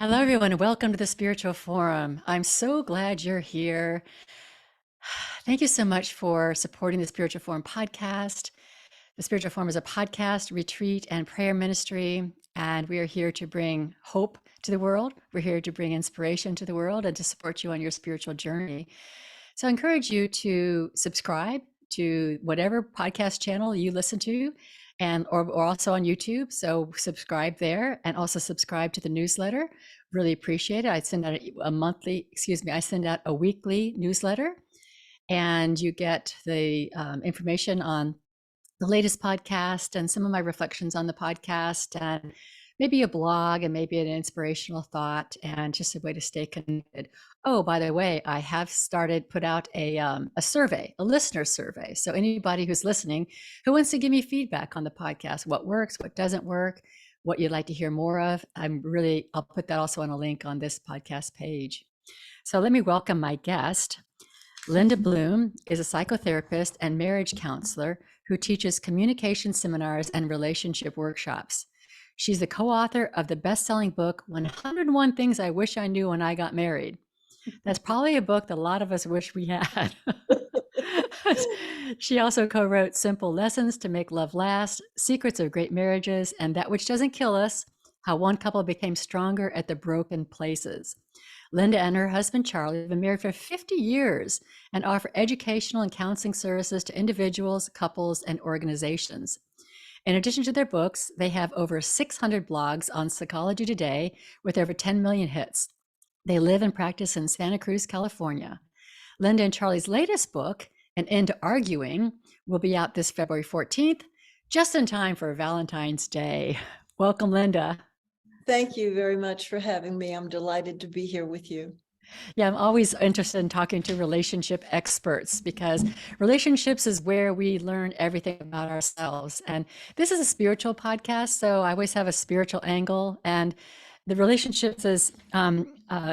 Hello, everyone. Welcome to the Spiritual Forum. I'm so glad you're here. Thank you so much for supporting the Spiritual Forum podcast. The Spiritual Forum is a podcast, retreat, and prayer ministry, and we are here to bring hope to the world. We're here to bring inspiration to the world and to support you on your spiritual journey. So I encourage you to subscribe to whatever podcast channel you listen to, and or also on YouTube. So subscribe there, and also subscribe to the newsletter. Really appreciate it. I send out I send out a weekly newsletter, and you get the information on the latest podcast and some of my reflections on the podcast, and maybe a blog, and maybe an inspirational thought, and just a way to stay connected. Oh, by the way, I have put out a survey, a listener survey. So anybody who's listening who wants to give me feedback on the podcast, what works, what doesn't work, what you'd like to hear more of, I'll put that also on a link on this podcast page. So let me welcome my guest. Linda Bloom is a psychotherapist and marriage counselor who teaches communication seminars and relationship workshops. She's the co-author of the best-selling book, 101 Things I Wish I Knew When I Got Married. That's probably a book that a lot of us wish we had. She also co-wrote Simple Lessons to Make Love Last, Secrets of Great Marriages, and That Which Doesn't Kill Us, How One Couple Became Stronger at the Broken Places. Linda and her husband, Charlie, have been married for 50 years and offer educational and counseling services to individuals, couples, and organizations. In addition to their books, they have over 600 blogs on Psychology Today with over 10 million hits. They live and practice in Santa Cruz, California. Linda and Charlie's latest book, An End to Arguing, will be out this February 14th, just in time for Valentine's Day. Welcome, Linda. Thank you very much for having me. I'm delighted to be here with you. Yeah, I'm always interested in talking to relationship experts because relationships is where we learn everything about ourselves. And this is a spiritual podcast, so I always have a spiritual angle. And the relationships is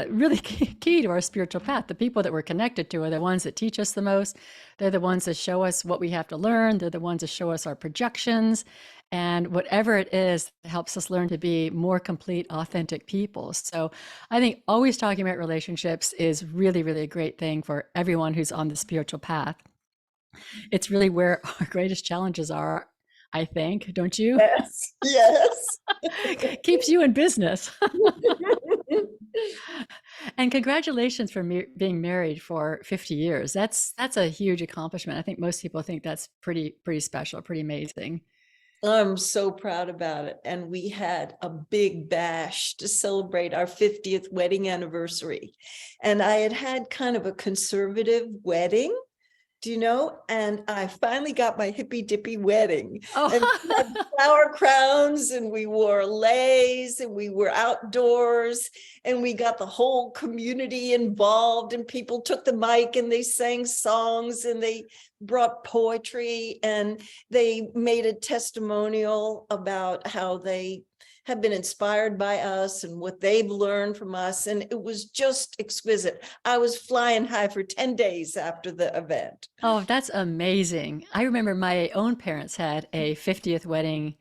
really key to our spiritual path. The people that we're connected to are the ones that teach us the most. They're the ones that show us what we have to learn. They're the ones that show us our projections. And whatever it is, it helps us learn to be more complete, authentic people. So I think always talking about relationships is really, really a great thing for everyone who's on the spiritual path. It's really where our greatest challenges are, I think, don't you? Yes, yes. Keeps you in business. And congratulations for being married for 50 years. That's a huge accomplishment. I think most people think that's pretty special, pretty amazing. I'm so proud about it. And we had a big bash to celebrate our 50th wedding anniversary. And I had kind of a conservative wedding, do you know? And I finally got my hippy dippy wedding. Oh. And we had flower crowns, and we wore leis, and we were outdoors, and we got the whole community involved, and people took the mic and they sang songs and they brought poetry, and they made a testimonial about how they have been inspired by us and what they've learned from us. And it was just exquisite. I was flying high for 10 days after the event. Oh, that's amazing. I remember my own parents had a 50th wedding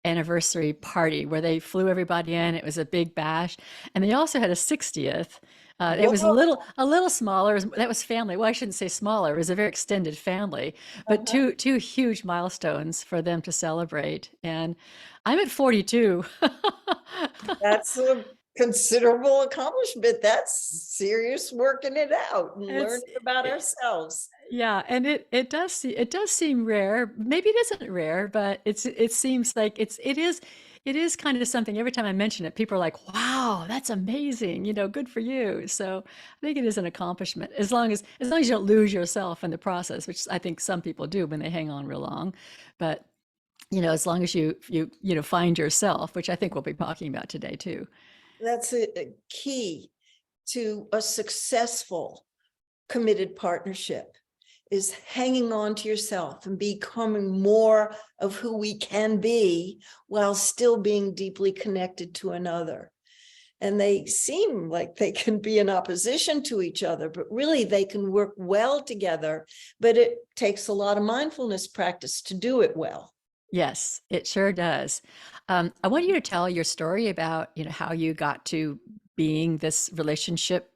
anniversary party where they flew everybody in. It was a big bash. And they also had a 60th. It was a little smaller. That was family. Well, I shouldn't say smaller. It was a very extended family, but two huge milestones for them to celebrate. And I'm at 42. That's a considerable accomplishment. That's serious working it out and learning about ourselves. Yeah, and it does seem rare. Maybe it isn't rare, but it seems like it is kind of something. Every time I mention it, people are like, "Wow, that's amazing! Good for you." So I think it is an accomplishment as long as you don't lose yourself in the process, which I think some people do when they hang on real long. But as long as you find yourself, which I think we'll be talking about today too. That's a key to a successful, committed partnership, is hanging on to yourself and becoming more of who we can be while still being deeply connected to another. And they seem like they can be in opposition to each other, but really they can work well together. But it takes a lot of mindfulness practice to do it well. Yes, it sure does. I want you to tell your story about, how you got to being this relationship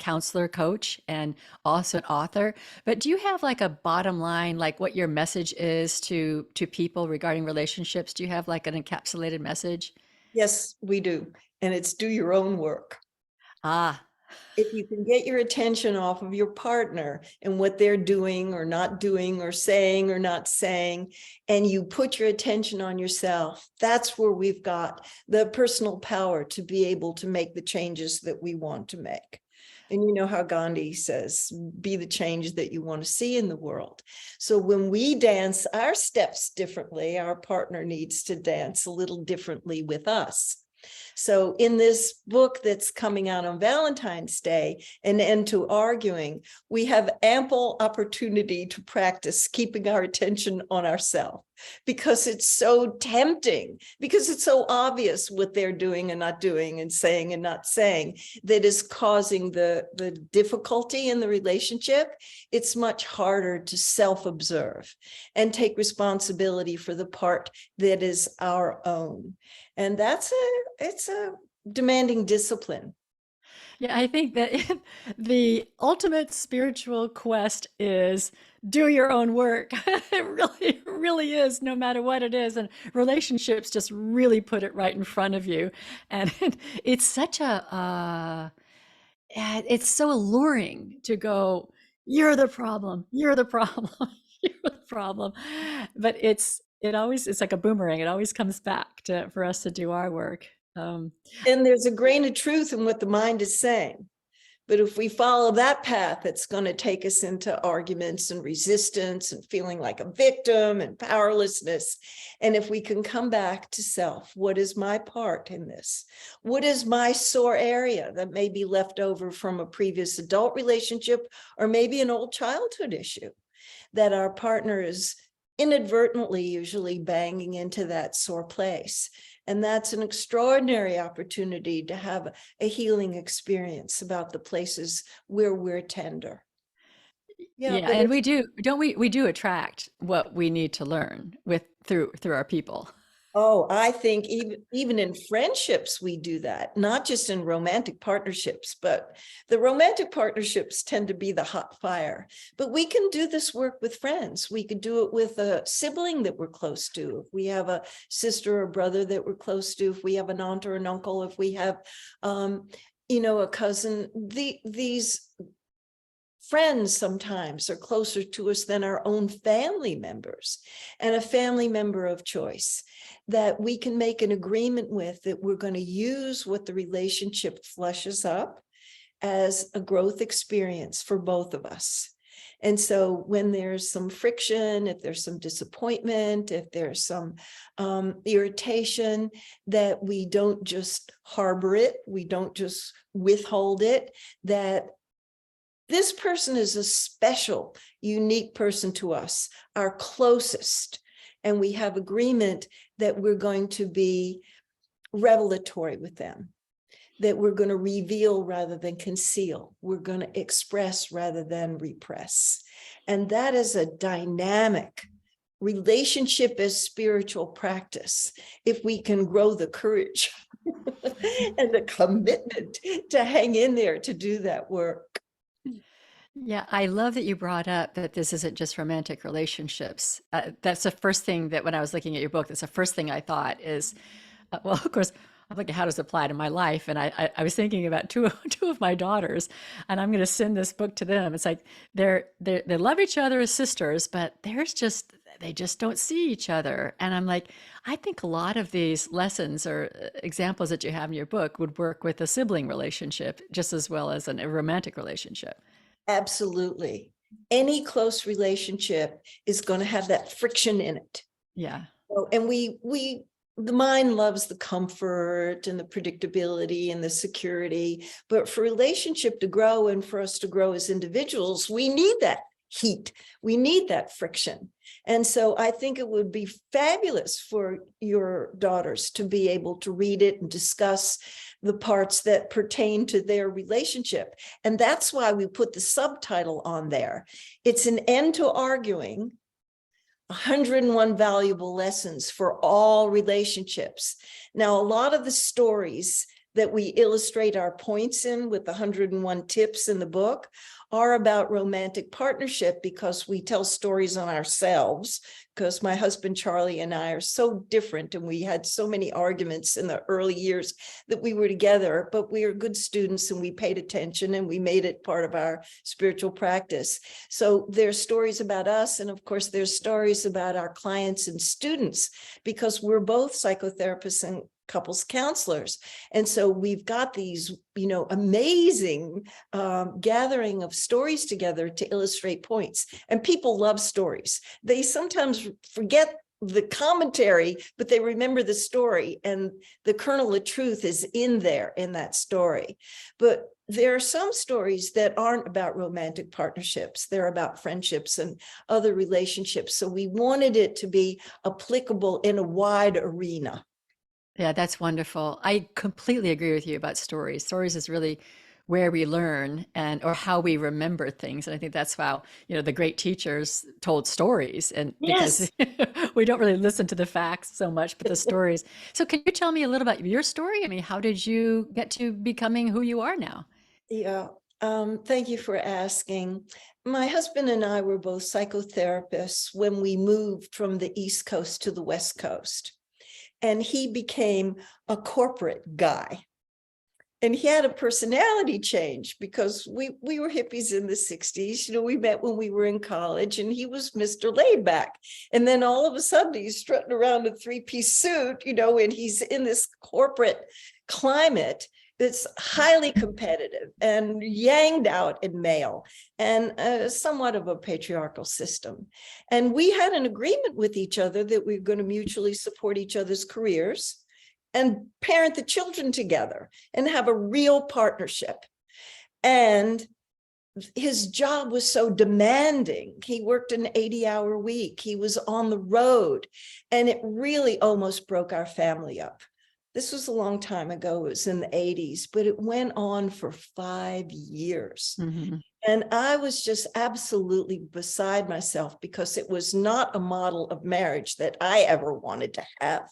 counselor, coach, and also an author. But do you have like a bottom line, like what your message is to people regarding relationships? Do you have like an encapsulated message? Yes, we do. And it's do your own work. Ah, If you can get your attention off of your partner and what they're doing or not doing or saying or not saying, and you put your attention on yourself, that's where we've got the personal power to be able to make the changes that we want to make. And you know how Gandhi says, be the change that you want to see in the world. So when we dance our steps differently, our partner needs to dance a little differently with us. So in this book that's coming out on Valentine's Day, An End to Arguing, we have ample opportunity to practice keeping our attention on ourselves, because it's so tempting, because it's so obvious what they're doing and not doing and saying and not saying that is causing the difficulty in the relationship. It's much harder to self-observe and take responsibility for the part that is our own. And it's a demanding discipline. yeah, I think that the ultimate spiritual quest is do your own work. It really is, no matter what it is. And relationships just really put it right in front of you. And it's such it's so alluring to go, you're the problem, you're the problem, you're the problem. But it's like a boomerang. It always comes back for us to do our work. And there's a grain of truth in what the mind is saying. But if we follow that path, it's going to take us into arguments and resistance and feeling like a victim and powerlessness. And if we can come back to self, what is my part in this? What is my sore area that may be left over from a previous adult relationship, or maybe an old childhood issue that our partner is inadvertently usually banging into that sore place? And that's an extraordinary opportunity to have a healing experience about the places where we're tender. Yeah, Yeah, but and we do, don't we? We do attract what we need to learn through our people. I think even in friendships, we do that, not just in romantic partnerships, but the romantic partnerships tend to be the hot fire. But we can do this work with friends. We could do it with a sibling that we're close to. If we have a sister or brother that we're close to, if we have an aunt or an uncle, if we have, a cousin, these friends sometimes are closer to us than our own family members, and a family member of choice that we can make an agreement with, that we're going to use what the relationship flushes up as a growth experience for both of us. And so when there's some friction, if there's some disappointment, if there's some irritation, that we don't just harbor it, we don't just withhold it, that this person is a special, unique person to us, our closest, and we have agreement that we're going to be revelatory with them, that we're going to reveal rather than conceal, we're going to express rather than repress. And that is a dynamic relationship as spiritual practice, if we can grow the courage and the commitment to hang in there to do that work. Yeah, I love that you brought up that this isn't just romantic relationships. That's the first thing that when I was looking at your book, that's the first thing I thought is, well, of course, I'm like, how does it apply to my life? And I was thinking about two of my daughters, and I'm going to send this book to them. It's like they love each other as sisters, but they just don't see each other. And I'm like, I think a lot of these lessons or examples that you have in your book would work with a sibling relationship just as well as a romantic relationship. Absolutely. Any close relationship is going to have that friction in it. Yeah. And the mind loves the comfort and the predictability and the security, but for relationship to grow and for us to grow as individuals, we need that heat. We need that friction. And so I think it would be fabulous for your daughters to be able to read it and discuss the parts that pertain to their relationship. And that's why we put the subtitle on there. It's an end to arguing, 101 valuable lessons for all relationships. Now, a lot of the stories that we illustrate our points in with the 101 tips in the book are about romantic partnership, because we tell stories on ourselves, because my husband Charlie and I are so different, and we had so many arguments in the early years that we were together, but we are good students and we paid attention and we made it part of our spiritual practice. So there's stories about us, and of course there's stories about our clients and students, because we're both psychotherapists and couples counselors. And so we've got these, amazing gathering of stories together to illustrate points. And people love stories. They sometimes forget the commentary, but they remember the story, and the kernel of truth is in there in that story. But there are some stories that aren't about romantic partnerships. They're about friendships and other relationships. So we wanted it to be applicable in a wide arena. Yeah, that's wonderful. I completely agree with you about stories. Stories is really where we learn or how we remember things. And I think that's how, the great teachers told stories, and because Yes. we don't really listen to the facts so much, but the stories. So can you tell me a little about your story? I mean, how did you get to becoming who you are now? Yeah. Thank you for asking. My husband and I were both psychotherapists when we moved from the East Coast to the West Coast. And he became a corporate guy. And he had a personality change, because we were hippies in the 60s. We met when we were in college, and he was Mr. Laid Back. And then all of a sudden he's strutting around in a three-piece suit, and he's in this corporate climate that's highly competitive and yanged out in male, and somewhat of a patriarchal system. And we had an agreement with each other that we were going to mutually support each other's careers and parent the children together and have a real partnership. And his job was so demanding. He worked an 80-hour week. He was on the road, and it really almost broke our family up. This was a long time ago. It was in the 80s, but it went on for 5 years. Mm-hmm. And I was just absolutely beside myself, because it was not a model of marriage that I ever wanted to have.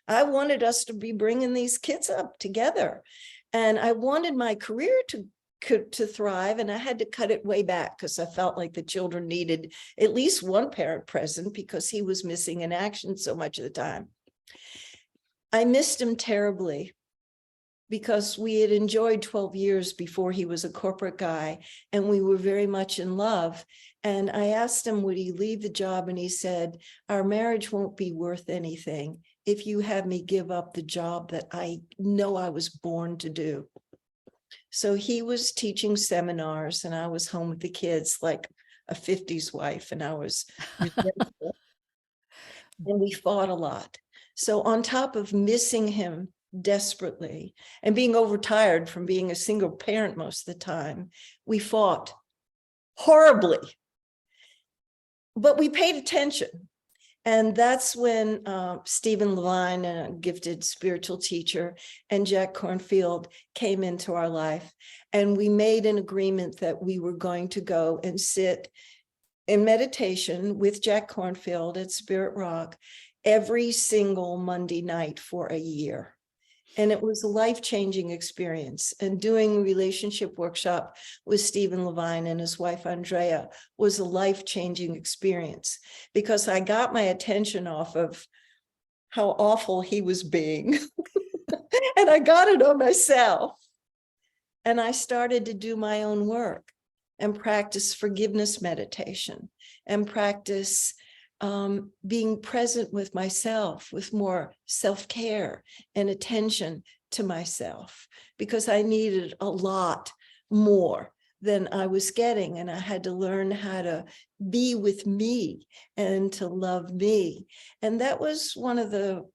I wanted us to be bringing these kids up together. And I wanted my career to thrive, and I had to cut it way back, because I felt like the children needed at least one parent present, because he was missing in action so much of the time. I missed him terribly, because we had enjoyed 12 years before he was a corporate guy, and we were very much in love. And I asked him, would he leave the job? And he said, our marriage won't be worth anything if you have me give up the job that I know I was born to do. So he was teaching seminars, and I was home with the kids like a 50s wife, and I was resentful. And we fought a lot. So on top of missing him desperately and being overtired from being a single parent most of the time, we fought horribly. But we paid attention. And that's when Stephen Levine, a gifted spiritual teacher, and Jack Kornfield came into our life. And we made an agreement that we were going to go and sit in meditation with Jack Kornfield at Spirit Rock every single Monday night for a year. And it was a life-changing experience. And doing a relationship workshop with Stephen Levine and his wife, Andrea, was a life-changing experience, because I got my attention off of how awful he was being. And I got it on myself. And I started to do my own work and practice forgiveness meditation and practice being present with myself, with more self-care and attention to myself, because I needed a lot more than I was getting. And I had to learn how to be with me and to love me. And that was one of the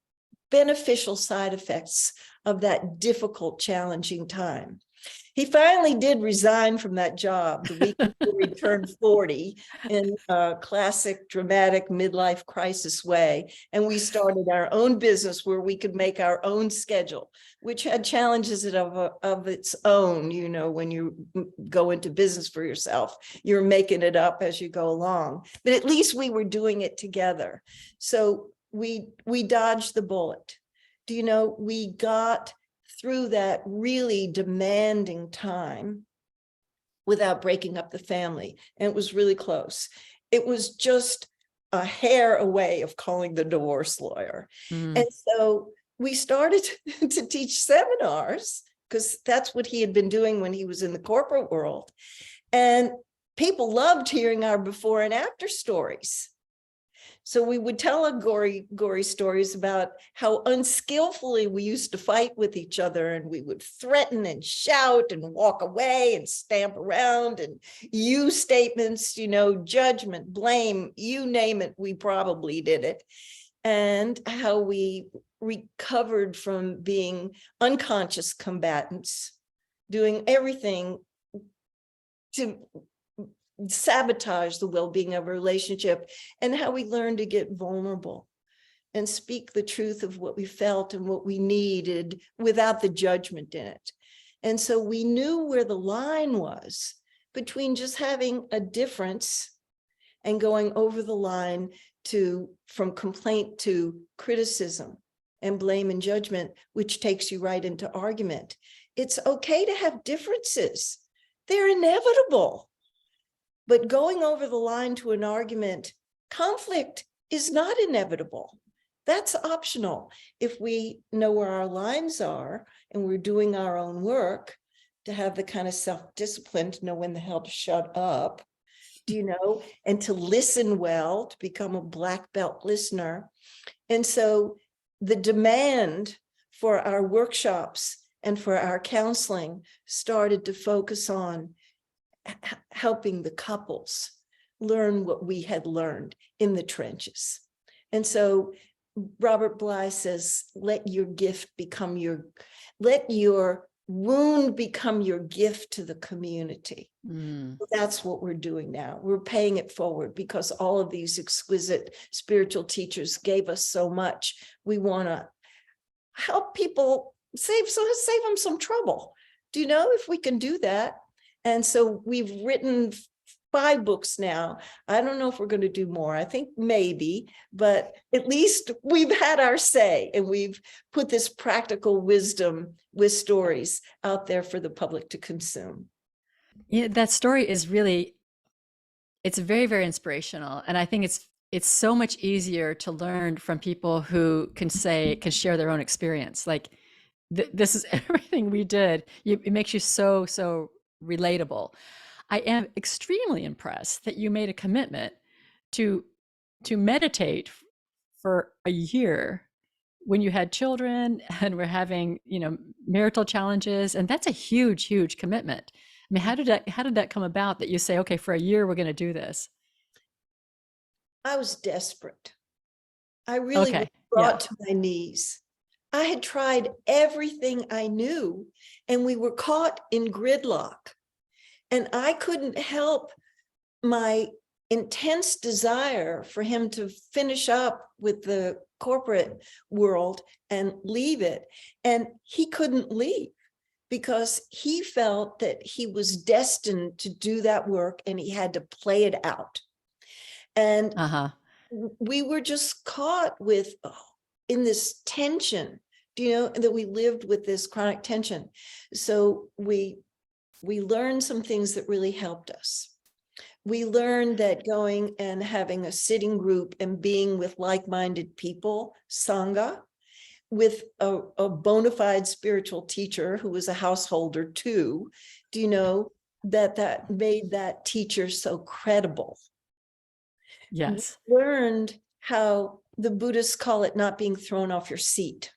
beneficial side effects of that difficult, challenging time. He finally did resign from that job the week before he turned 40 in a classic dramatic midlife crisis way. And we started our own business where we could make our own schedule, which had challenges of its own. When you go into business for yourself, you're making it up as you go along. But at least we were doing it together. So we dodged the bullet. We got through that really demanding time without breaking up the family. And it was really close. It was just a hair away of calling the divorce lawyer. Mm. And so we started to teach seminars, because that's what he had been doing when he was in the corporate world. And people loved hearing our before and after stories. So we would tell gory stories about how unskillfully we used to fight with each other, and we would threaten and shout and walk away and stamp around and use statements, judgment, blame, you name it, we probably did it. And how we recovered from being unconscious combatants, doing everything to sabotage the well-being of a relationship, and how we learn to get vulnerable and speak the truth of what we felt and what we needed without the judgment in it. And so we knew where the line was between just having a difference and going over the line from complaint to criticism and blame and judgment, which takes you right into argument. It's okay to have differences. They're inevitable. But going over the line to an argument, conflict is not inevitable. That's optional. If we know where our lines are and we're doing our own work, to have the kind of self-discipline to know when the hell to shut up, and to listen well, to become a black belt listener. And so the demand for our workshops and for our counseling started to focus on helping the couples learn what we had learned in the trenches. And so Robert Bly says, let your wound become your gift to the community. Mm. That's what we're doing now. We're paying it forward because all of these exquisite spiritual teachers gave us so much. We want to help people save them some trouble. If we can do that? And so we've written 5 books now. I don't know if we're going to do more. I think maybe, but at least we've had our say, and we've put this practical wisdom with stories out there for the public to consume. Yeah, that story is really, it's very, very inspirational. And I think it's so much easier to learn from people who can share their own experience. Like this is everything we did. It makes you so relatable. I am extremely impressed that you made a commitment to meditate for a year when you had children and were having, marital challenges, and that's a huge commitment. I mean, how did that come about that you say, okay, for a year we're going to do this? I was desperate. I really was brought to my knees. I had tried everything I knew, and we were caught in gridlock. And I couldn't help my intense desire for him to finish up with the corporate world and leave it. And he couldn't leave because he felt that he was destined to do that work and he had to play it out. And we were just caught in this tension, that we lived with this chronic tension. So we learned some things that really helped us. We learned that going and having a sitting group and being with like-minded people, Sangha, with a bona fide spiritual teacher who was a householder too, that made that teacher so credible. Yes. We learned how the Buddhists call it not being thrown off your seat.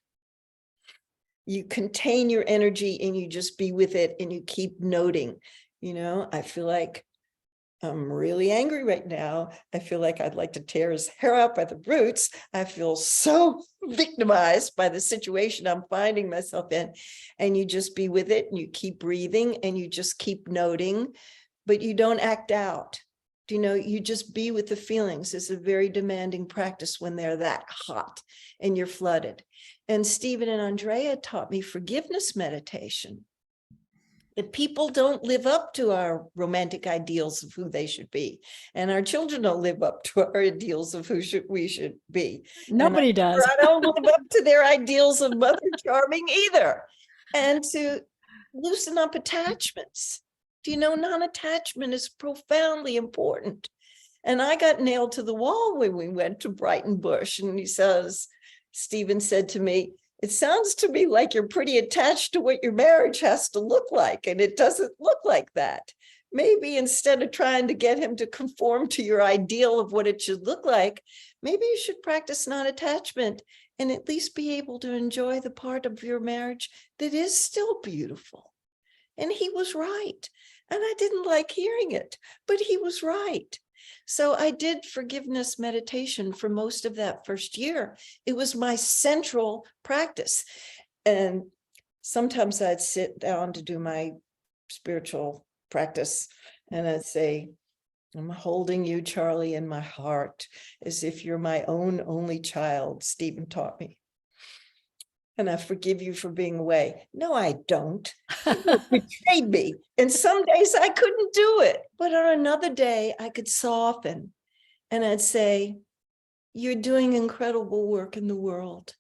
You contain your energy and you just be with it and you keep noting, I feel like I'm really angry right now. I feel like I'd like to tear his hair out by the roots. I feel so victimized by the situation I'm finding myself in. And you just be with it and you keep breathing and you just keep noting, but you don't act out. You just be with the feelings. It's a very demanding practice when they're that hot and you're flooded. And Stephen and Andrea taught me forgiveness meditation. That people don't live up to our romantic ideals of who they should be. And our children don't live up to our ideals of who we should be. Nobody does. I don't live up to their ideals of Mother Charming either. and to loosen up attachments. Do you know, non-attachment is profoundly important. And I got nailed to the wall when we went to Brighton Bush. And Stephen said to me, it sounds to me like you're pretty attached to what your marriage has to look like. And it doesn't look like that. Maybe instead of trying to get him to conform to your ideal of what it should look like, maybe you should practice non-attachment and at least be able to enjoy the part of your marriage that is still beautiful. And he was right. And I didn't like hearing it, but he was right. So I did forgiveness meditation for most of that first year. It was my central practice. And sometimes I'd sit down to do my spiritual practice and I'd say, I'm holding you, Charlie, in my heart as if you're my own only child, Stephen taught me. And I forgive you for being away. No, I don't. You betrayed me. And some days I couldn't do it. But on another day, I could soften and I'd say, you're doing incredible work in the world.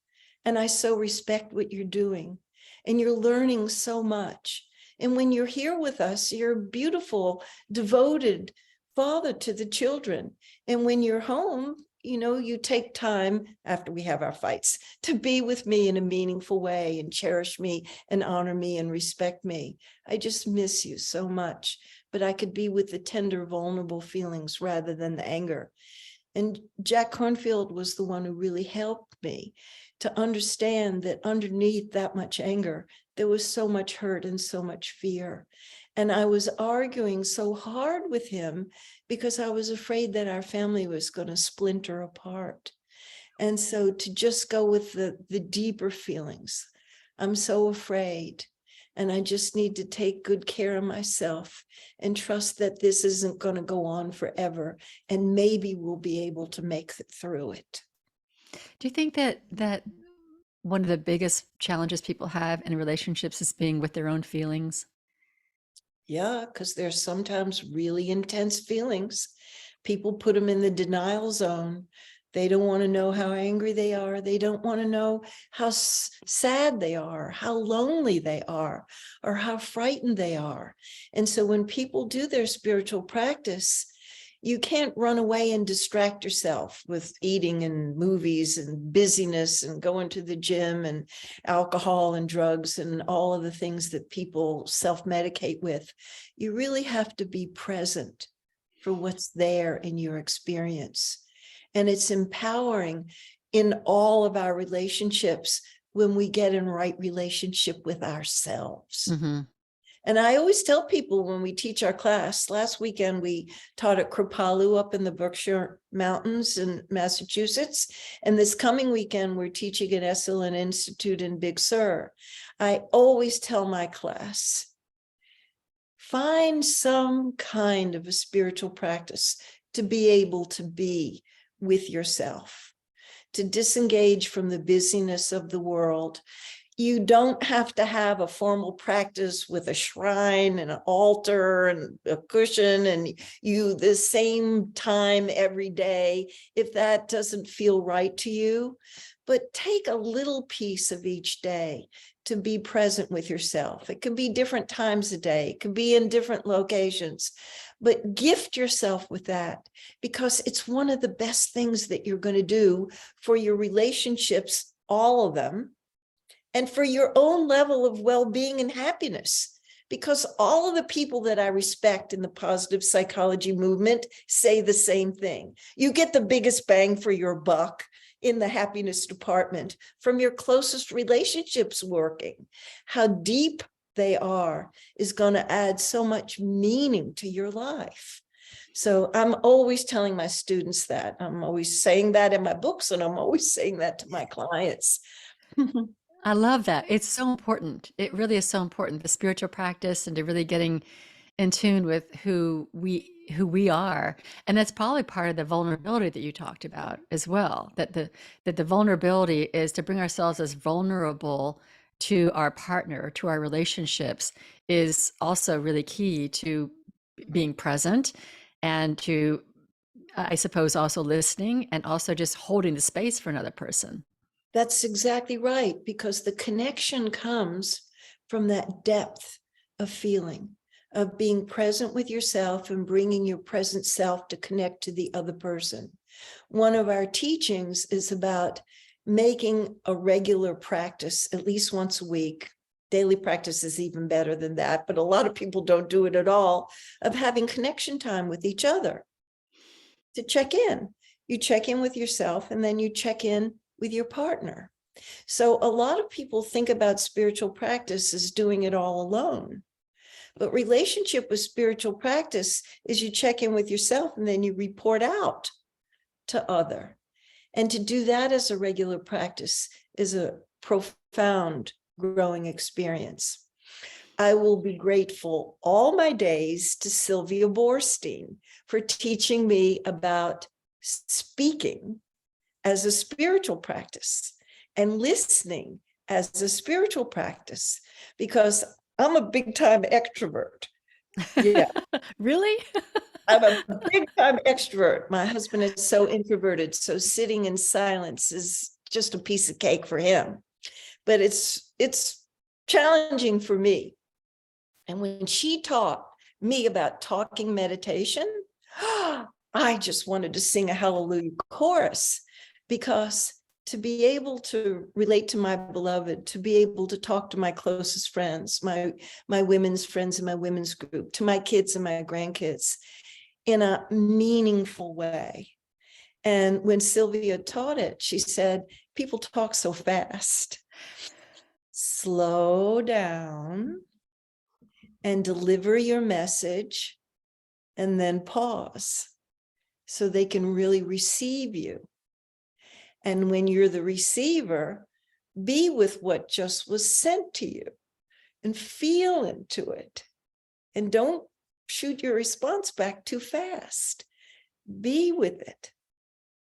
And I so respect what you're doing. And you're learning so much. And when you're here with us, you're a beautiful, devoted father to the children. And when you're home, you take time after we have our fights to be with me in a meaningful way and cherish me and honor me and respect me. I just miss you so much, but I could be with the tender, vulnerable feelings rather than the anger. And Jack Kornfield was the one who really helped me to understand that underneath that much anger, there was so much hurt and so much fear. And I was arguing so hard with him because I was afraid that our family was going to splinter apart. And so to just go with the deeper feelings, I'm so afraid. And I just need to take good care of myself and trust that this isn't going to go on forever. And maybe we'll be able to make it through it. Do you think that one of the biggest challenges people have in relationships is being with their own feelings? Yeah, because there's sometimes really intense feelings. People put them in the denial zone. They don't want to know how angry they are. They don't want to know how sad they are, how lonely they are, or how frightened they are. And so when people do their spiritual practice, you can't run away and distract yourself with eating and movies and busyness and going to the gym and alcohol and drugs and all of the things that people self-medicate with. You really have to be present for what's there in your experience. And it's empowering in all of our relationships when we get in right relationship with ourselves. Mm-hmm. And I always tell people when we teach our class, last weekend we taught at Kripalu up in the Berkshire Mountains in Massachusetts. And this coming weekend, we're teaching at Esalen Institute in Big Sur. I always tell my class, find some kind of a spiritual practice to be able to be with yourself, to disengage from the busyness of the world. You don't have to have a formal practice with a shrine and an altar and a cushion and you the same time every day if that doesn't feel right to you. But take a little piece of each day to be present with yourself. It can be different times a day. It can be in different locations. But gift yourself with that because it's one of the best things that you're going to do for your relationships, all of them, and for your own level of well-being and happiness. Because all of the people that I respect in the positive psychology movement say the same thing. You get the biggest bang for your buck in the happiness department from your closest relationships working. How deep they are is going to add so much meaning to your life. So I'm always telling my students that. I'm always saying that in my books, and I'm always saying that to my clients. I love that. It's so important. It really is so important, the spiritual practice and to really getting in tune with who we are. And that's probably part of the vulnerability that you talked about as well, that the vulnerability is to bring ourselves as vulnerable to our partner, to our relationships is also really key to being present and to, I suppose, also listening and also just holding the space for another person. That's exactly right, because the connection comes from that depth of feeling, of being present with yourself and bringing your present self to connect to the other person. One of our teachings is about making a regular practice, at least once a week. Daily practice is even better than that, but a lot of people don't do it at all, of having connection time with each other to check in. You check in with yourself and then you check in with your partner. So a lot of people think about spiritual practice as doing it all alone. But relationship with spiritual practice is you check in with yourself and then you report out to other. And to do that as a regular practice is a profound growing experience. I will be grateful all my days to Sylvia Boorstein for teaching me about speaking as a spiritual practice and listening as a spiritual practice, because I'm a big time extrovert. Yeah. Really? I'm a big time extrovert. My husband is so introverted, so sitting in silence is just a piece of cake for him. But it's challenging for me. And when she taught me about talking meditation, I just wanted to sing a hallelujah chorus, because to be able to relate to my beloved, to be able to talk to my closest friends, my women's friends in my women's group, to my kids and my grandkids in a meaningful way. And when Sylvia taught it, she said, people talk so fast. Slow down and deliver your message, and then pause so they can really receive you. And when you're the receiver, be with what just was sent to you and feel into it. And don't shoot your response back too fast. Be with it.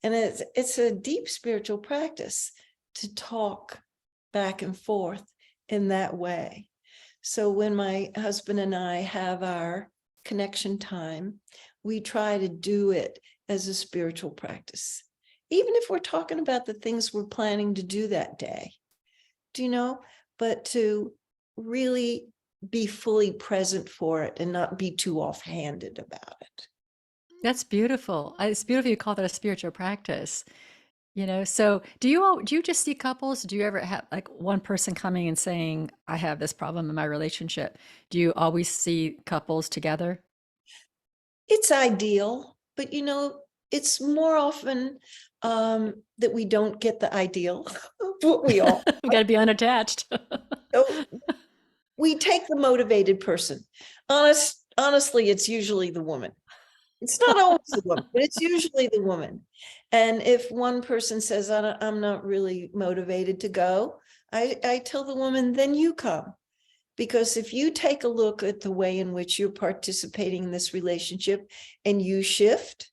And it's a deep spiritual practice to talk back and forth in that way. So when my husband and I have our connection time, we try to do it as a spiritual practice, even if we're talking about the things we're planning to do that day, but to really be fully present for it and not be too offhanded about it. That's beautiful. It's beautiful you call that a spiritual practice. So do you just see couples? Do you ever have like one person coming and saying, I have this problem in my relationship? Do you always see couples together? It's ideal, but it's more often that we don't get the ideal, but we all. We got to be unattached. So we take the motivated person. Honestly, it's usually the woman. It's not always the woman, but it's usually the woman. And if one person says, I'm not really motivated to go, I tell the woman, then you come. Because if you take a look at the way in which you're participating in this relationship and you shift,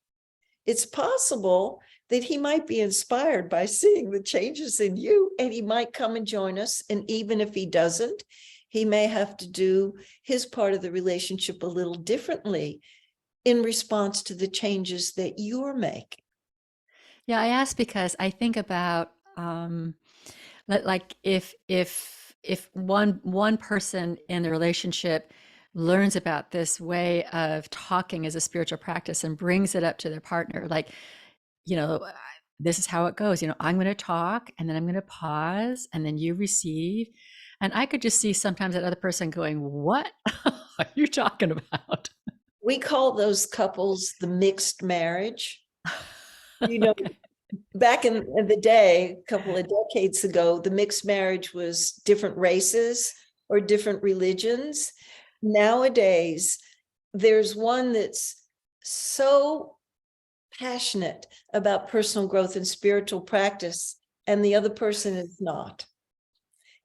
it's possible that he might be inspired by seeing the changes in you, and he might come and join us. And even if he doesn't, he may have to do his part of the relationship a little differently in response to the changes that you're making. Yeah, I ask because I think about like if one person in the relationship learns about this way of talking as a spiritual practice and brings it up to their partner, like, this is how it goes. I'm going to talk and then I'm going to pause and then you receive. And I could just see sometimes that other person going, what are you talking about? We call those couples the mixed marriage. Okay. Back in the day, a couple of decades ago, the mixed marriage was different races or different religions. Nowadays, there's one that's so passionate about personal growth and spiritual practice, and the other person is not.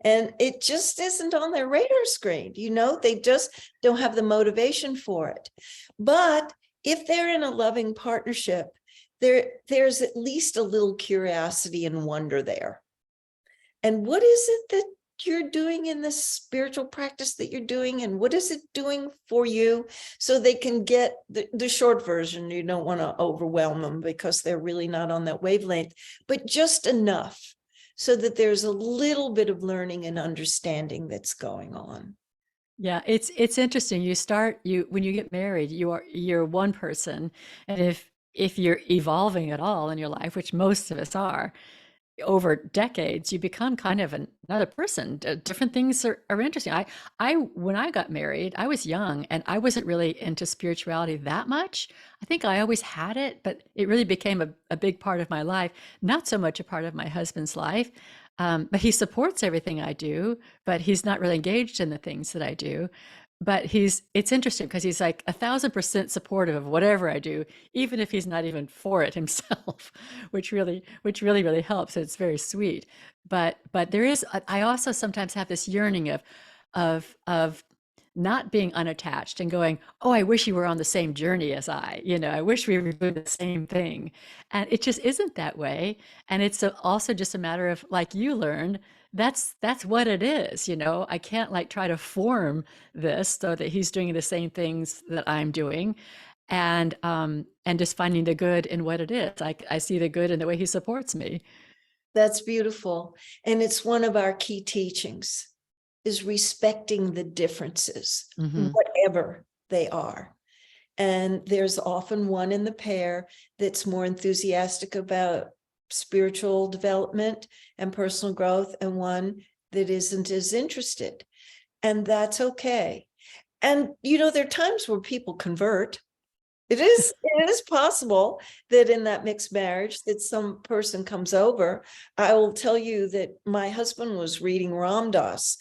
And it just isn't on their radar screen. They just don't have the motivation for it. But if they're in a loving partnership, there's at least a little curiosity and wonder there. And what is it that you're doing in this spiritual practice that you're doing? And what is it doing for you? So they can get the short version. You don't want to overwhelm them because they're really not on that wavelength, but just enough so that there's a little bit of learning and understanding that's going on. Yeah, it's interesting. When you get married, you're one person, and if you're evolving at all in your life, which most of us are, over decades, you become kind of another person. Different things are interesting. When I got married, I was young and I wasn't really into spirituality that much. I think I always had it, but it really became a big part of my life, not so much a part of my husband's life. But he supports everything I do, but he's not really engaged in the things that I do. But it's interesting because he's like 1,000% supportive of whatever I do, even if he's not even for it himself, which really helps. It's very sweet. But I also sometimes have this yearning of not being unattached and going, oh, I wish you were on the same journey as I wish we were doing the same thing. And it just isn't that way. And it's also just a matter of, like you learned, that's what it is. I can't like try to form this so that he's doing the same things that I'm doing, and just finding the good in what it is. I see the good in the way he supports me. That's beautiful. And it's one of our key teachings, is respecting the differences, Hmm. whatever they are. And there's often one in the pair that's more enthusiastic about spiritual development and personal growth, and one that isn't as interested. And that's okay. And, there are times where people convert. It is possible that in that mixed marriage that some person comes over. I will tell you that my husband was reading Ram Dass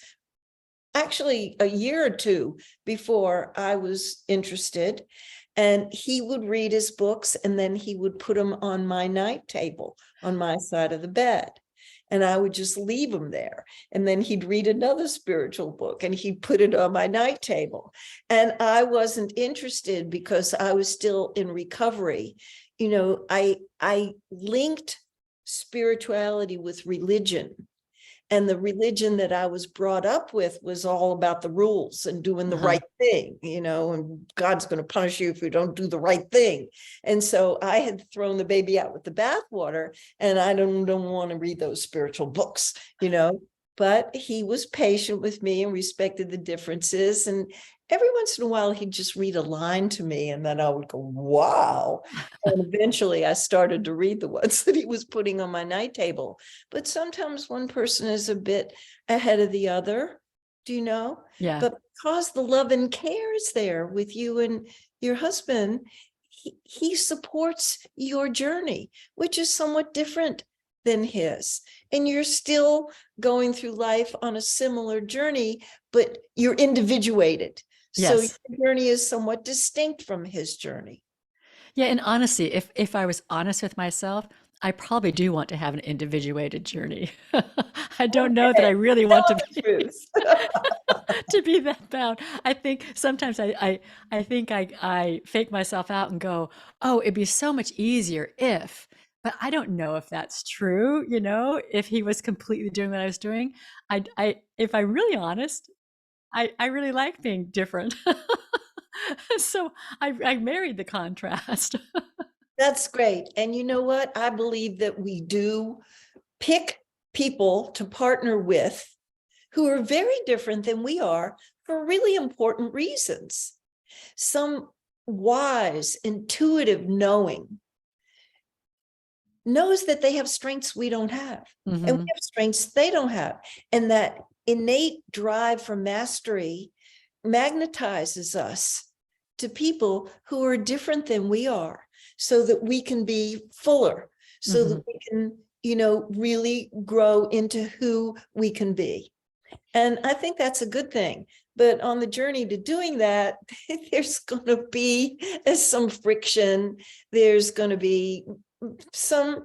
actually a year or two before I was interested. And he would read his books and then he would put them on my night table on my side of the bed. And I would just leave them there. And then he'd read another spiritual book and he'd put it on my night table. And I wasn't interested because I was still in recovery. I linked spirituality with religion. And the religion that I was brought up with was all about the rules and doing the Uh-huh. right thing, and God's going to punish you if you don't do the right thing. And so I had thrown the baby out with the bathwater, and I don't want to read those spiritual books, but he was patient with me and respected the differences. And every once in a while, he'd just read a line to me, and then I would go, wow. And eventually I started to read the ones that he was putting on my night table. But sometimes one person is a bit ahead of the other, Yeah. But because the love and care is there with you and your husband, he supports your journey, which is somewhat different than his. And you're still going through life on a similar journey, but you're individuated. So Yes. your journey is somewhat distinct from his journey. Yeah, and honestly, if I was honest with myself, I probably do want to have an individuated journey. I don't know that I Okay, really tell want to the be truth. to be that bound. I think sometimes I think I fake myself out and go, oh, it'd be so much easier if, but I don't know if that's true, if he was completely doing what I was doing. If I'm really honest, I really like being different. So I married the contrast. That's great. And you know what? I believe that we do pick people to partner with who are very different than we are for really important reasons. Some wise, intuitive knowing knows that they have strengths we don't have, and we Hmm. have strengths they don't have. And that innate drive for mastery magnetizes us to people who are different than we are, so that we can be fuller, so Hmm. that we can, really grow into who we can be. And I think that's a good thing. But on the journey to doing that, there's going to be some friction. There's going to be some,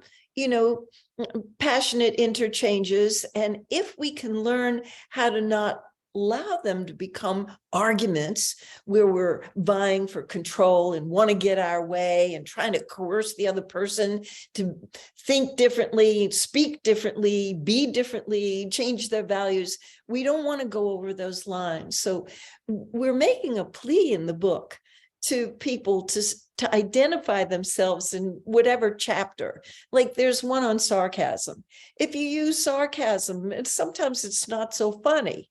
passionate interchanges. And if we can learn how to not allow them to become arguments where we're vying for control and want to get our way and trying to coerce the other person to think differently, speak differently, be differently, change their values, we don't want to go over those lines. So we're making a plea in the book to people to identify themselves in whatever chapter. Like there's one on sarcasm. If you use sarcasm, sometimes it's not so funny,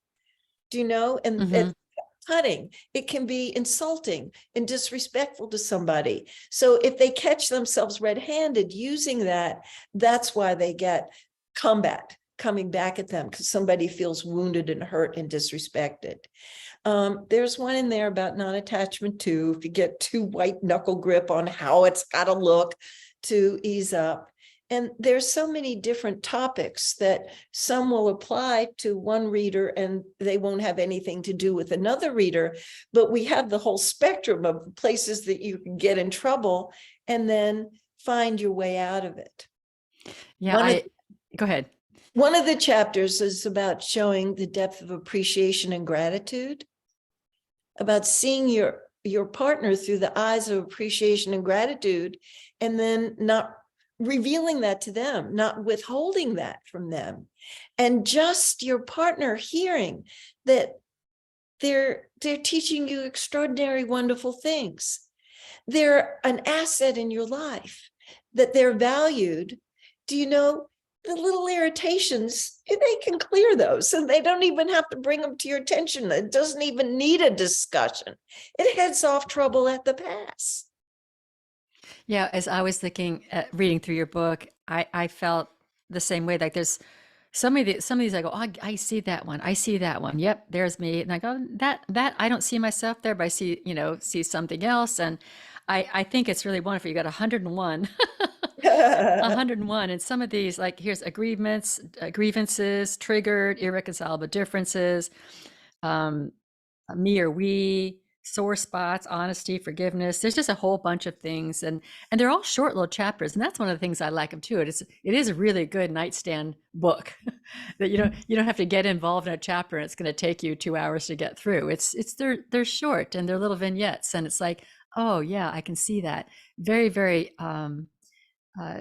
do you know? And it's cutting. It can be insulting and disrespectful to somebody. So if they catch themselves red-handed using that, that's why they get combat coming back at them, because somebody feels wounded and hurt and disrespected. There's one in there about non-attachment too, if you get too white knuckle grip on how it's got to look, to ease up. And there's so many different topics that some will apply to one reader and they won't have anything to do with another reader. But we have the whole spectrum of places that you can get in trouble and then find your way out of it. Yeah, go ahead. One of the chapters is about showing the depth of appreciation and gratitude, about seeing your partner through the eyes of appreciation and gratitude, and then not revealing that to them, not withholding that from them, and just your partner hearing that they're teaching you extraordinary, wonderful things. They're an asset in your life, that they're valued. Do you know, the little irritations, they can clear those, and they don't even have to bring them to your attention. It doesn't even need a discussion. It heads off trouble at the pass. Yeah, as I was reading through your book, I felt the same way. Like there's some of these I go, oh, I see that one. I see that one. Yep, there's me. And I go, that I don't see myself there, but I see something else. And I think it's really wonderful. You got 101. 101. And some of these, like here's grievances, triggered, irreconcilable differences, me or we, sore spots, honesty, forgiveness. There's just a whole bunch of things, and they're all short little chapters. And that's one of the things I like them too. It is a really good nightstand book that you don't have to get involved in a chapter and it's going to take you 2 hours to get through. They're short and they're little vignettes, and it's like, oh yeah, I can see that. Very, very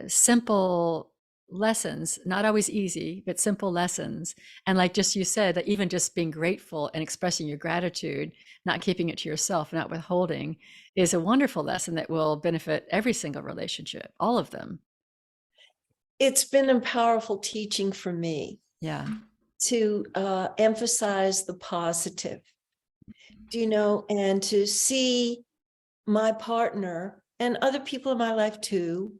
simple lessons, not always easy, but simple lessons. And like just you said, that even just being grateful and expressing your gratitude, not keeping it to yourself, not withholding, is a wonderful lesson that will benefit every single relationship, all of them. It's been a powerful teaching for me. Yeah. To emphasize the positive, and to see my partner and other people in my life too,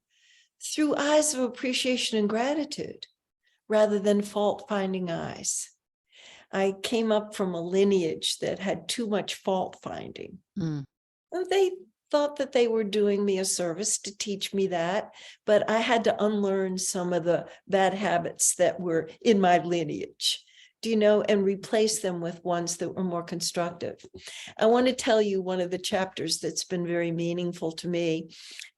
through eyes of appreciation and gratitude, rather than fault-finding eyes. I came up from a lineage that had too much fault-finding. And they thought that they were doing me a service to teach me that, but I had to unlearn some of the bad habits that were in my lineage, and replace them with ones that were more constructive. I want to tell you one of the chapters that's been very meaningful to me,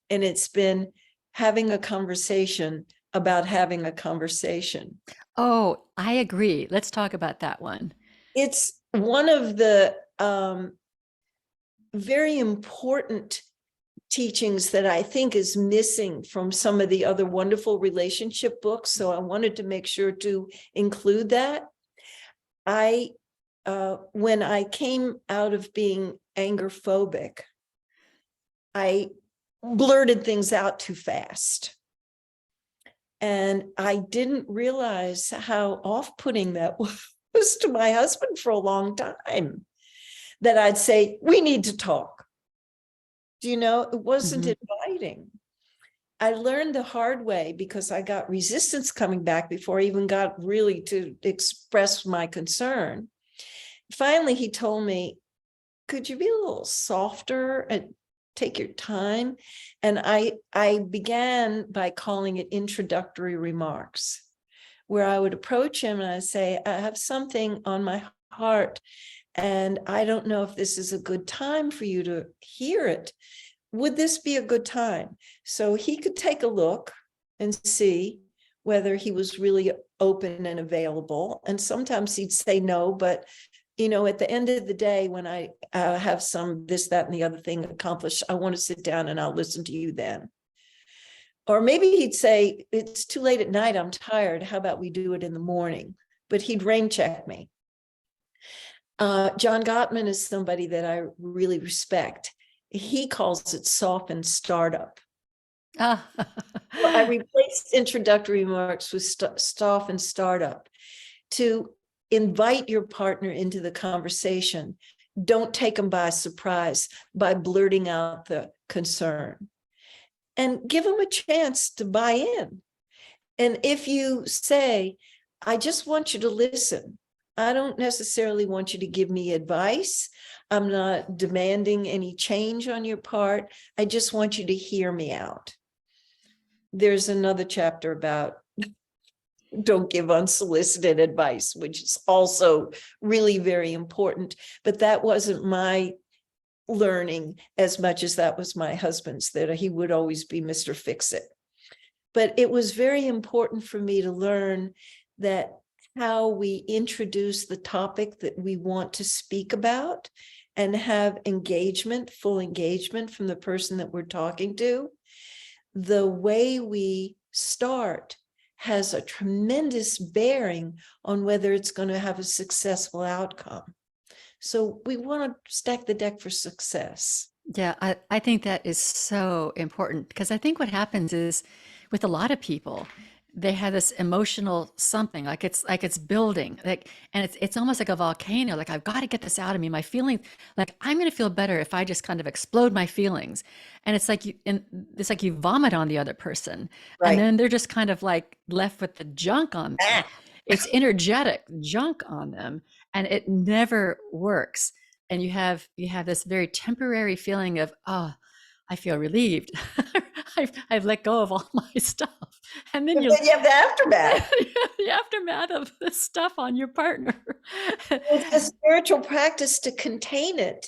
and it's been having a conversation about having a conversation. Oh, I agree. Let's talk about that one. It's one of the very important teachings that I think is missing from some of the other wonderful relationship books. So I wanted to make sure to include that. When I came out of being anger phobic, I blurted things out too fast. And I didn't realize how off-putting that was to my husband for a long time, that I'd say, we need to talk. It wasn't inviting. I learned the hard way because I got resistance coming back before I even got really to express my concern. Finally, he told me, could you be a little softer and take your time? And I began by calling it introductory remarks, where I would approach him and I'd say, I have something on my heart, and I don't know if this is a good time for you to hear it. Would this be a good time? So he could take a look and see whether he was really open and available. And sometimes he'd say no, but at the end of the day, when I have some this, that, and the other thing accomplished, I want to sit down and I'll listen to you then. Or maybe he'd say, it's too late at night, I'm tired. How about we do it in the morning? But he'd rain check me. John Gottman is somebody that I really respect. he calls it softened startup. Ah. I replaced introductory remarks with softened startup to invite your partner into the conversation. Don't take them by surprise by blurting out the concern, and give them a chance to buy in. And if you say, I just want you to listen, I don't necessarily want you to give me advice. I'm not demanding any change on your part. I just want you to hear me out. There's another chapter about don't give unsolicited advice, which is also really very important. But that wasn't my learning as much as that was my husband's, that he would always be Mr. Fix-It. But it was very important for me to learn that how we introduce the topic that we want to speak about and have engagement, full engagement from the person that we're talking to. The way we start has a tremendous bearing on whether it's going to have a successful outcome. So we want to stack the deck for success. Yeah, I think that is so important because I think what happens is with a lot of people, they have this emotional something like it's building like, and it's almost like a volcano. Like I've got to get this out of me. My feelings, like I'm going to feel better if I just kind of explode my feelings. And it's like you vomit on the other person, and Right. then they're just kind of like left with the junk on them. Ah, It's energetic junk on them, and it never works. And you have this very temporary feeling of, oh, I feel relieved. I've let go of all my stuff. And then but then you have the aftermath. the aftermath of the stuff on your partner. It's a spiritual practice to contain it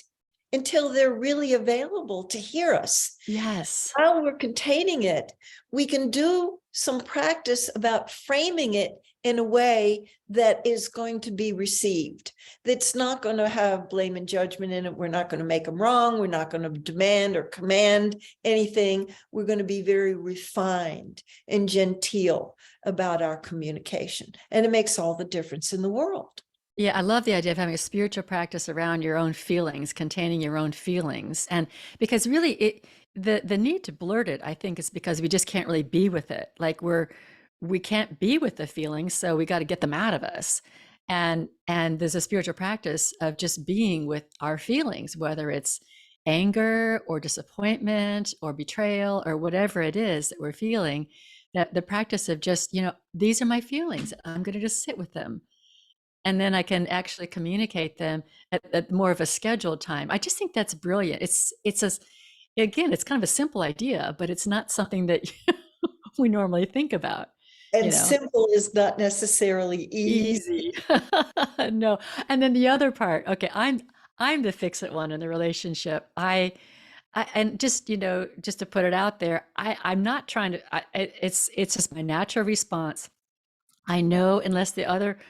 until they're really available to hear us. Yes. While we're containing it, we can do some practice about framing it in a way that is going to be received. That's not going to have blame and judgment in it. We're not going to make them wrong. We're not going to demand or command anything. We're going to be very refined and genteel about our communication. And it makes all the difference in the world. Yeah, I love the idea of having a spiritual practice around your own feelings, containing your own feelings. And because really the need to blurt it, I think, is because we just can't really be with it. Like we can't be with the feelings, so we got to get them out of us. And there's a spiritual practice of just being with our feelings, whether it's anger or disappointment or betrayal or whatever it is that we're feeling, that the practice of just, these are my feelings. I'm going to just sit with them. And then I can actually communicate them at more of a scheduled time. I just think that's brilliant. Again, it's kind of a simple idea, but it's not something that we normally think about. And simple is not necessarily easy. No. And then the other part, okay, I'm the fix-it one in the relationship. And just, just to put it out there, I'm not trying to, it's just my natural response. I know unless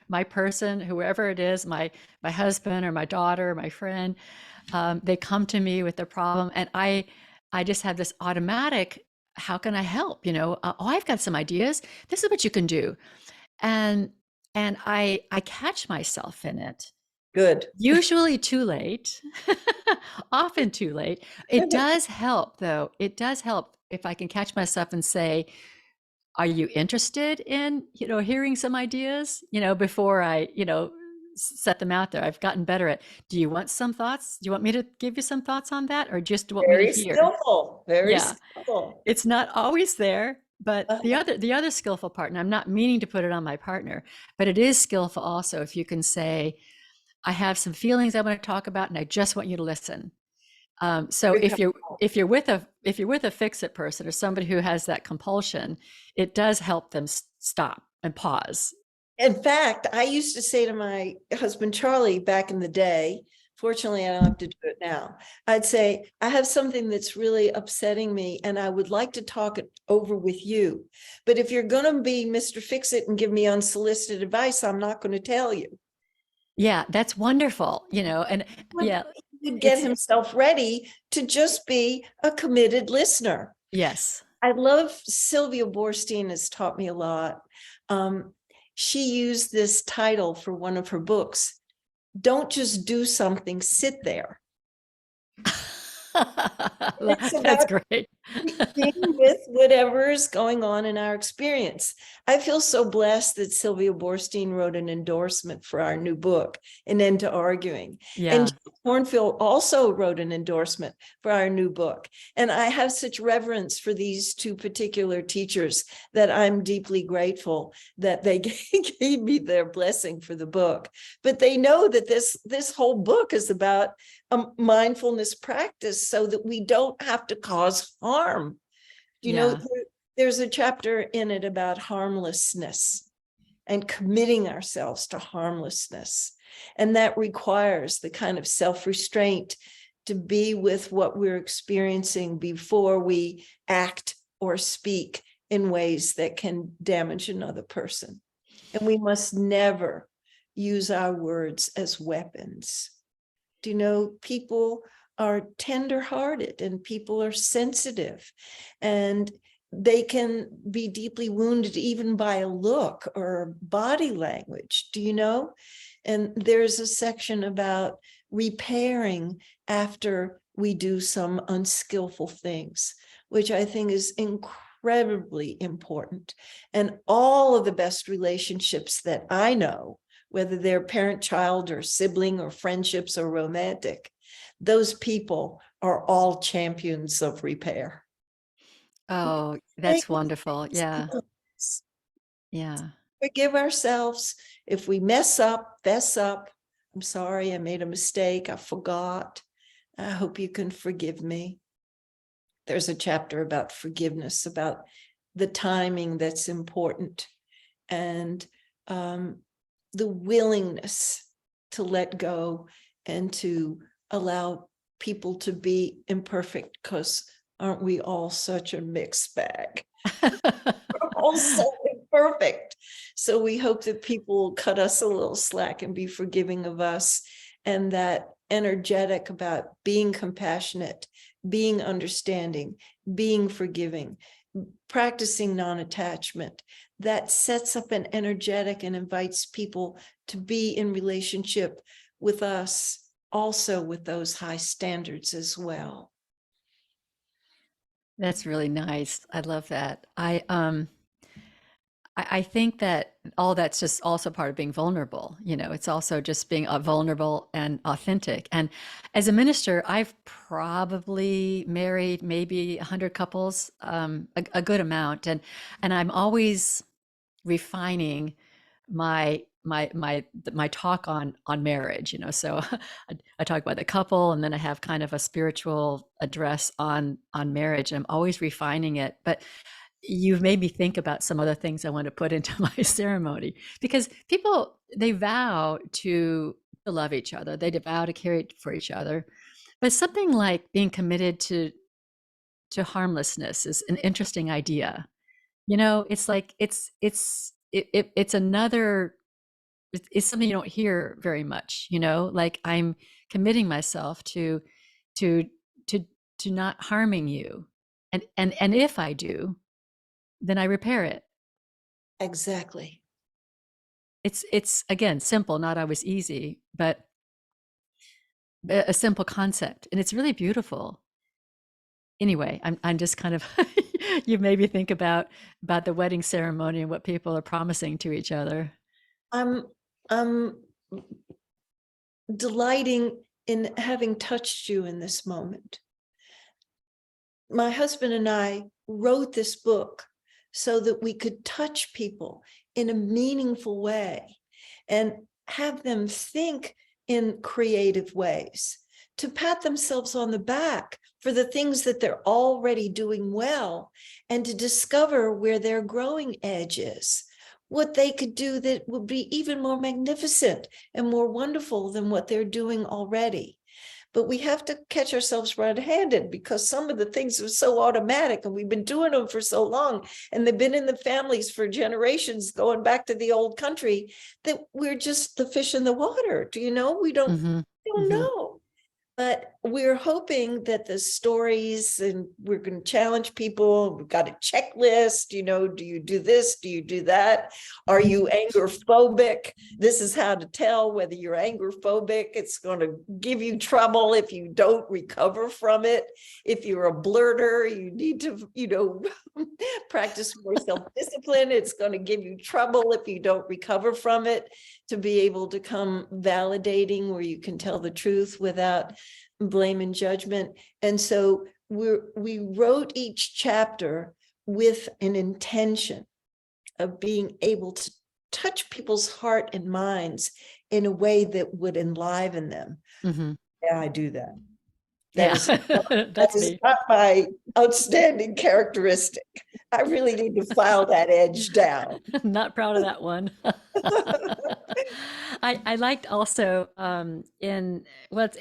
my person, whoever it is, my husband or my daughter or my friend, they come to me with their problem, and I just have this automatic, how can I help? Oh, I've got some ideas. This is what you can do. And I catch myself in it. Good. Usually too late, often too late. It does help though. It does help if I can catch myself and say, are you interested in, hearing some ideas, before I, set them out there? I've gotten better at, do you want some thoughts? Do you want me to give you some thoughts on that, or just want me to Very hear? skillful. Very Yeah. skillful. It's not always there, but the other skillful part, and I'm not meaning to put it on my partner, but it is skillful also if you can say, I have some feelings I want to talk about, and I just want you to listen. So if you're with a fix-it person or somebody who has that compulsion, it does help them stop and pause. In fact, I used to say to my husband, Charlie, back in the day, fortunately, I don't have to do it now. I'd say, I have something that's really upsetting me, and I would like to talk it over with you. But if you're going to be Mr. Fix-It and give me unsolicited advice, I'm not going to tell you. Yeah, that's wonderful. And yeah, he would get himself ready to just be a committed listener. Yes. I love Sylvia Boorstein has taught me a lot. She used this title for one of her books. Don't just do something, sit there. It's That's about great. being with whatever is going on in our experience. I feel so blessed that Sylvia Boorstein wrote an endorsement for our new book, An End to Arguing. And Yeah. Cornfield also wrote an endorsement for our new book. And I have such reverence for these two particular teachers that I'm deeply grateful that they gave me their blessing for the book. But they know that this whole book is about a mindfulness practice so that we don't have to cause harm. You know, Yeah. there's a chapter in it about harmlessness and committing ourselves to harmlessness. And that requires the kind of self-restraint to be with what we're experiencing before we act or speak in ways that can damage another person. And we must never use our words as weapons. Do you know, people are tender-hearted and people are sensitive, and they can be deeply wounded even by a look or body language. Do you know? And there's a section about repairing after we do some unskillful things, which I think is incredibly important. And all of the best relationships that I know, whether they're parent-child or sibling or friendships or romantic, those people are all champions of repair. Oh, that's wonderful. Yeah. Yeah. Forgive ourselves. If we mess up, fess up. I'm sorry, I made a mistake. I forgot. I hope you can forgive me. There's a chapter about forgiveness, about the timing that's important, and the willingness to let go and to allow people to be imperfect, because aren't we all such a mixed bag? We're all so imperfect. So we hope that people will cut us a little slack and be forgiving of us, and that energetic about being compassionate, being understanding, being forgiving, practicing non-attachment, that sets up an energetic and invites people to be in relationship with us, also with those high standards as well. That's really nice. I love that. I think that all that's just also part of being vulnerable. You know, it's also just being vulnerable and authentic. And as a minister, I've probably married maybe 100 couples, a good amount, and I'm always refining my talk on marriage. You know, so I talk about the couple, and then I have kind of a spiritual address on marriage. I'm always refining it, but you've made me think about some other things I want to put into my ceremony, because people, they vow to love each other, they vow to care for each other, but something like being committed to harmlessness is an interesting idea. You know, it's like it's another, it's something you don't hear very much. You know, like I'm committing myself to to to not harming you, and if I do, then I repair it. Exactly. It's again simple, not always easy, but a simple concept, and it's really beautiful. Anyway, I'm just kind of you made me think about the wedding ceremony and what people are promising to each other. I'm delighting in having touched you in this moment. My husband and I wrote this book so that we could touch people in a meaningful way and have them think in creative ways, to pat themselves on the back for the things that they're already doing well, and to discover where their growing edge is, what they could do that would be even more magnificent and more wonderful than what they're doing already. But we have to catch ourselves red-handed, because some of the things are so automatic and we've been doing them for so long, and they've been in the families for generations, going back to the old country, that we're just the fish in the water. Do you know? We don't Hmm. don't Hmm. know. But we're hoping that the stories, and we're going to challenge people. We've got a checklist, do you do this? Do you do that? Are you anger phobic? This is how to tell whether you're anger phobic. It's going to give you trouble if you don't recover from it. If you're a blurter, you need to, practice more self-discipline. It's going to give you trouble if you don't recover from it, to be able to come validating where you can tell the truth without blame and judgment. And so we wrote each chapter with an intention of being able to touch people's heart and minds in a way that would enliven them. Mm-hmm. Yeah, I do that. Yeah, That that's is me. not my outstanding characteristic. I really need to file that edge down. Not proud of that one. I liked also well,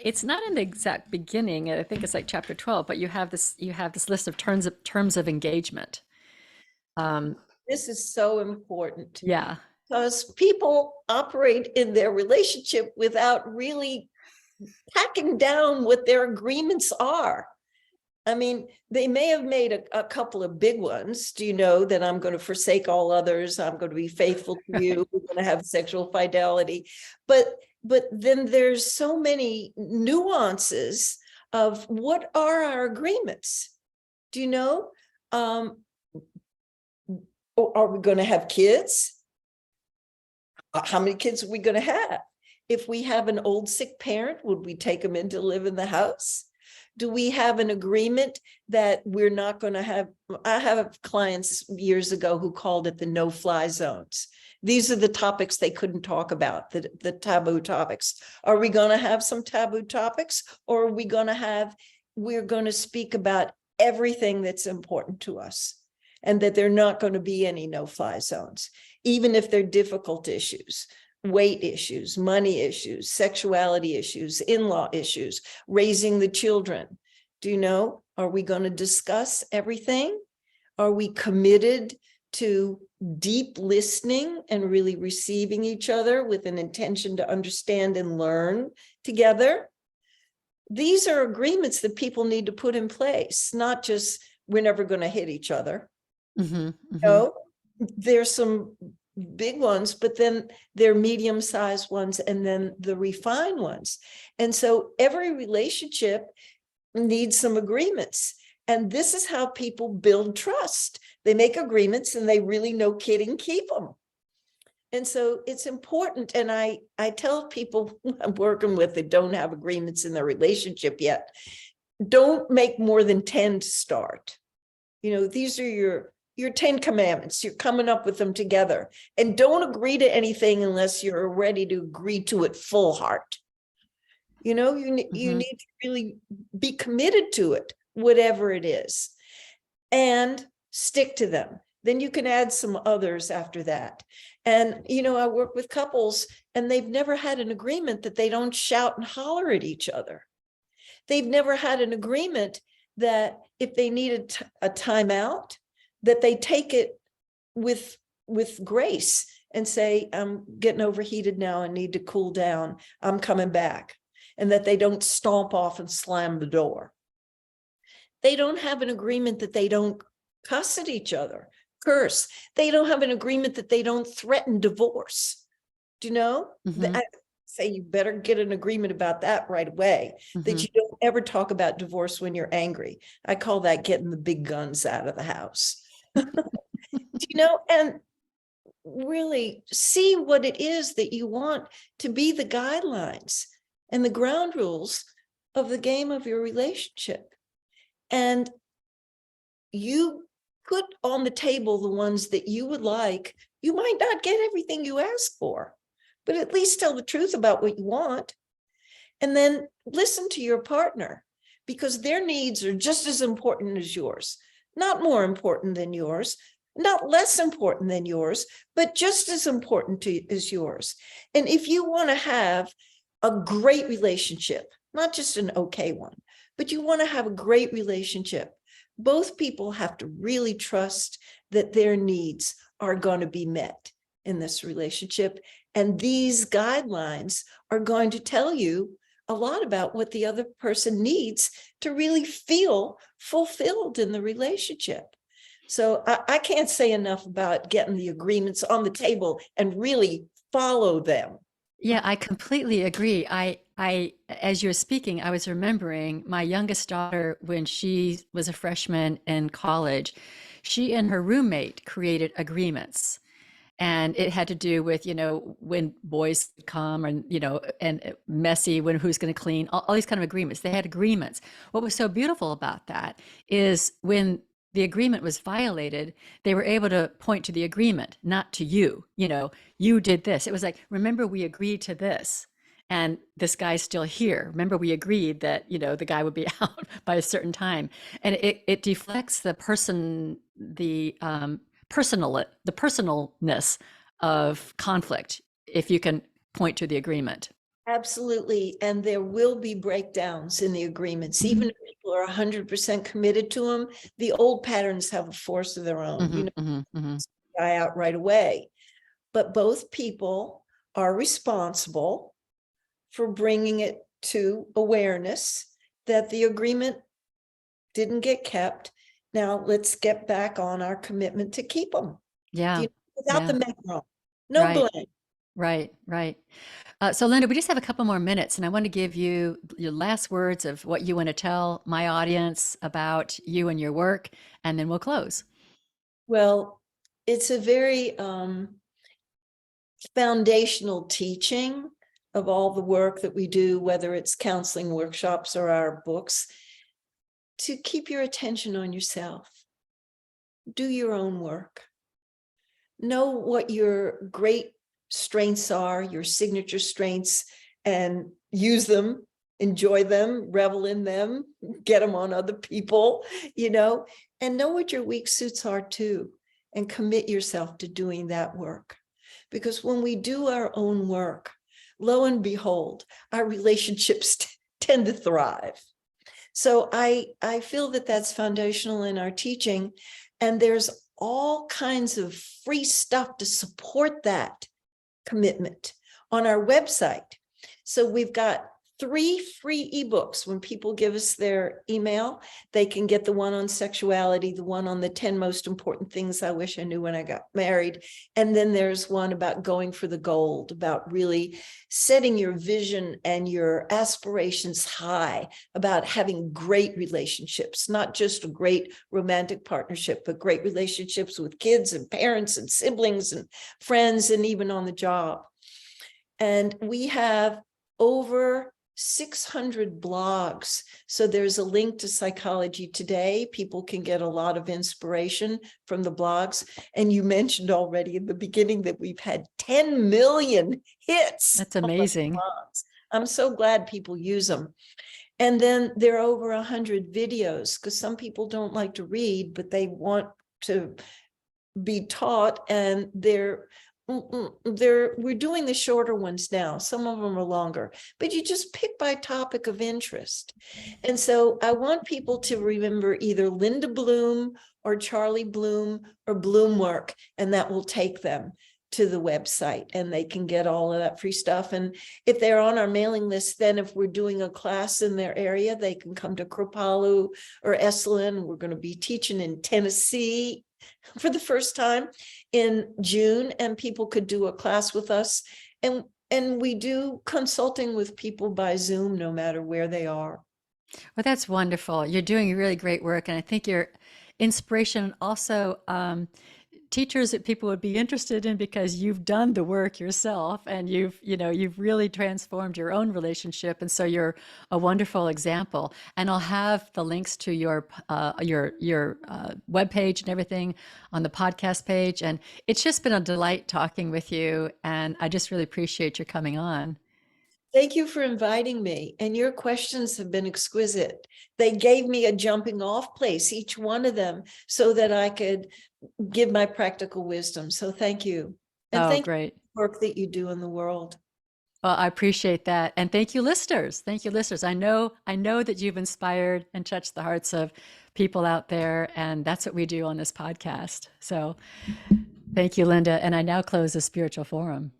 it's not in the exact beginning. I think it's like chapter 12, but you have this list of terms of engagement. This is so important Yeah. because people operate in their relationship without really packing down what their agreements are. I mean, they may have made a couple of big ones. Do you know that I'm going to forsake all others? I'm going to be faithful to you. We're going to have sexual fidelity. But then there's so many nuances of what are our agreements? Do you know? Are we going to have kids? How many kids are we going to have? If we have an old sick parent, would we take them in to live in the house? Do we have an agreement that we're not going to have? I have clients years ago who called it the no-fly zones. These are the topics they couldn't talk about, the taboo topics. Are we going to have some taboo topics, or are we're going to speak about everything that's important to us, and that there are not going to be any no-fly zones, even if they're difficult issues? Weight issues, money issues, sexuality issues, in-law issues, raising the children. Do you know? Are we going to discuss everything? Are we committed to deep listening and really receiving each other with an intention to understand and learn together? These are agreements that people need to put in place, not just we're never going to hit each other. Mm-hmm, mm-hmm. No, there's some big ones, but then they're medium-sized ones, and then the refined ones. And so every relationship needs some agreements. And this is how people build trust. They make agreements and they really, no kidding, keep them. And so it's important. And I tell people I'm working with that don't have agreements in their relationship yet, don't make more than 10 to start. These are your 10 commandments. You're coming up with them together, and don't agree to anything unless you're ready to agree to it full heart. You need to really be committed to it, whatever it is, and stick to them. Then you can add some others after that. And, I work with couples, and they've never had an agreement that they don't shout and holler at each other. They've never had an agreement that if they need a timeout, that they take it with grace and say, I'm getting overheated now and need to cool down. I'm coming back. And that they don't stomp off and slam the door. They don't have an agreement that they don't cuss at each other, curse. They don't have an agreement that they don't threaten divorce. Do you know? I say you better get an agreement about that right away, that you don't ever talk about divorce when you're angry. I call that getting the big guns out of the house. And really see what it is that you want to be the guidelines and the ground rules of the game of your relationship. And you put on the table the ones that you would like. You might not get everything you ask for, but at least tell the truth about what you want. And then listen to your partner, because their needs are just as important as yours, not more important than yours, not less important than yours, but just as important as yours. And if you want to have a great relationship, not just an okay one, but you want to have a great relationship, both people have to really trust that their needs are going to be met in this relationship. And these guidelines are going to tell you a lot about what the other person needs to really feel fulfilled in the relationship. So I can't say enough about getting the agreements on the table and really follow them. Yeah, I completely agree. As you were speaking, I was remembering my youngest daughter when she was a freshman in college. She and her roommate created agreements, and it had to do with, when boys come, and and messy, when who's going to clean, all these kind of agreements. They had agreements. What was so beautiful about that is when the agreement was violated, they were able to point to the agreement, not to you. You did this. It was like, remember, we agreed to this, and this guy's still here. Remember, we agreed that the guy would be out by a certain time. And it deflects the personalness of conflict if you can point to the agreement. Absolutely. And there will be breakdowns in the agreements. Even if people are 100% committed to them, the old patterns have a force of their own. Die out right away. But both people are responsible for bringing it to awareness that the agreement didn't get kept. Now let's get back on our commitment to keep them. Yeah. Without the macaron. No Right. blame. Right. So Linda, we just have a couple more minutes, and I want to give you your last words of what you want to tell my audience about you and your work, and then we'll close. Well, it's a very foundational teaching of all the work that we do, whether it's counseling workshops or our books, to keep your attention on yourself. Do your own work. Know what your great strengths are, your signature strengths, and use them, enjoy them, revel in them, get them on other people, and know what your weak suits are too, and commit yourself to doing that work. Because when we do our own work, lo and behold, our relationships tend to thrive. So I feel that that's foundational in our teaching, and there's all kinds of free stuff to support that commitment on our website. So we've got 3 free ebooks. When people give us their email, they can get the one on sexuality, the one on the 10 most important things I wish I knew when I got married. And then there's one about going for the gold, about really setting your vision and your aspirations high, about having great relationships, not just a great romantic partnership, but great relationships with kids and parents and siblings and friends, and even on the job. And we have over 600 blogs. So there's a link to Psychology Today. People can get a lot of inspiration from the blogs. And you mentioned already in the beginning that we've had 10 million hits. That's amazing. I'm so glad people use them. And then there are over 100 videos, because some people don't like to read, but they want to be taught, and we're doing the shorter ones now. Some of them are longer, but you just pick by topic of interest. And so I want people to remember either Linda Bloom or Charlie Bloom or Bloomwork, and that will take them to the website, and they can get all of that free stuff. And if they're on our mailing list, then if we're doing a class in their area, they can come to Kripalu or Esalen. We're going to be teaching in Tennessee for the first time in June, and people could do a class with us. And we do consulting with people by Zoom, no matter where they are. Well, that's wonderful. You're doing really great work, and I think your inspiration also teachers that people would be interested in, because you've done the work yourself, and you've really transformed your own relationship, and so you're a wonderful example. And I'll have the links to your webpage and everything on the podcast page. And it's just been a delight talking with you, and I just really appreciate your coming on. Thank you for inviting me. And your questions have been exquisite. They gave me a jumping off place, each one of them, so that I could give my practical wisdom. So thank you. And thank Great. you for the work that you do in the world. Well, I appreciate that. And thank you, listeners. Thank you, listeners. I know that you've inspired and touched the hearts of people out there. And that's what we do on this podcast. So thank you, Linda. And I now close the Spiritual Forum.